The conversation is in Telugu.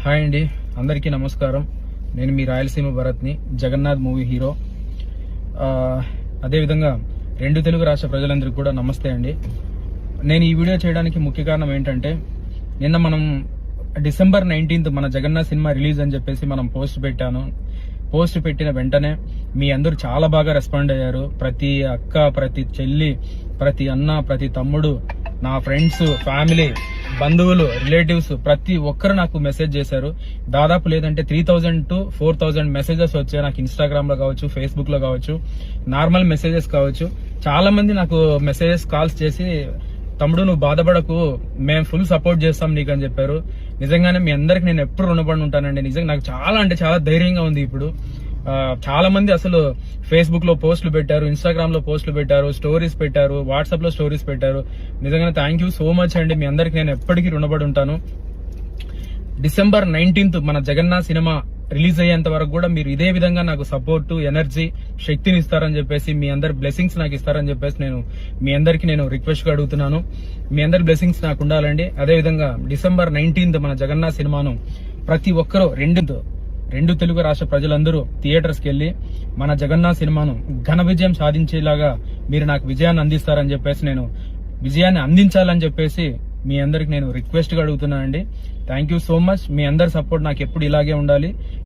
హాయ్ అండి, అందరికీ నమస్కారం. నేను మీ రాయలసీమ భరత్ని, జగన్నాథ్ మూవీ హీరో. అదేవిధంగా రెండు తెలుగు రాష్ట్ర ప్రజలందరికీ కూడా నమస్తే అండి. నేను ఈ వీడియో చేయడానికి ముఖ్య కారణం ఏంటంటే, నిన్న మనం డిసెంబర్ 19th మన జగన్నాథ్ సినిమా రిలీజ్ అని చెప్పేసి మనం పోస్ట్ పెట్టాను. పోస్ట్ పెట్టిన వెంటనే మీ అందరూ చాలా బాగా రెస్పాండ్ అయ్యారు. ప్రతి అక్క, ప్రతి చెల్లి, ప్రతి అన్న, ప్రతి తమ్ముడు, నా ఫ్రెండ్స్, ఫ్యామిలీ, బంధువులు, రిలేటివ్స్ ప్రతి ఒక్కరు నాకు మెసేజ్ చేశారు. దాదాపు లేదంటే 3000 to 4000 మెసేజెస్ వచ్చాయి నాకు. ఇన్స్టాగ్రామ్ లో కావచ్చు, ఫేస్బుక్ లో కావచ్చు, నార్మల్ మెసేజెస్ కావచ్చు. చాలా మంది నాకు మెసేజెస్, కాల్స్ చేసి, తమ్ముడు నువ్వు బాధపడకు, మేము ఫుల్ సపోర్ట్ చేస్తాం నీకు అని చెప్పారు. నిజంగానే మీ అందరికి నేను ఎప్పుడు రుణపడి ఉంటానండి. నిజంగా నాకు చాలా అంటే చాలా ధైర్యంగా ఉంది ఇప్పుడు. చాలా మంది అసలు ఫేస్బుక్ లో పోస్టులు పెట్టారు, ఇన్స్టాగ్రామ్ లో పోస్టులు పెట్టారు, స్టోరీస్ పెట్టారు, వాట్సాప్ లో స్టోరీస్ పెట్టారు. నిజంగా థ్యాంక్ యూ సో మచ్ అండి. మీ అందరికి నేను ఎప్పటికీ రుణపడి ఉంటాను. డిసెంబర్ 19th మన జగన్నాథ్ సినిమా రిలీజ్ అయ్యేంత వరకు కూడా మీరు ఇదే విధంగా నాకు సపోర్ట్, ఎనర్జీ, శక్తిని ఇస్తారని చెప్పేసి, మీ అందరి బ్లెస్సింగ్స్ నాకు ఇస్తారని చెప్పేసి నేను మీ అందరికి నేను రిక్వెస్ట్ గా అడుగుతున్నాను. మీ అందరి బ్లెస్సింగ్స్ నాకు ఉండాలండి. అదేవిధంగా డిసెంబర్ 19th మన జగన్నాథ్ సినిమాను ప్రతి ఒక్కరూ రెండు తెలుగు రాష్ట్ర ప్రజలందరూ థియేటర్స్ కి వెళ్లి మన జగన్నాథ్ సినిమాను ఘన విజయం సాధించేలాగా మీరు నాకు విజయాన్ని అందిస్తారని చెప్పేసి, నేను విజయాన్ని అందించాలని చెప్పేసి మీ అందరికి నేను రిక్వెస్ట్ గా అడుగుతున్నానండి. Thank you so much. మీ అందరి సపోర్ట్ నాకు ఎప్పుడు ఇలాగే ఉండాలి.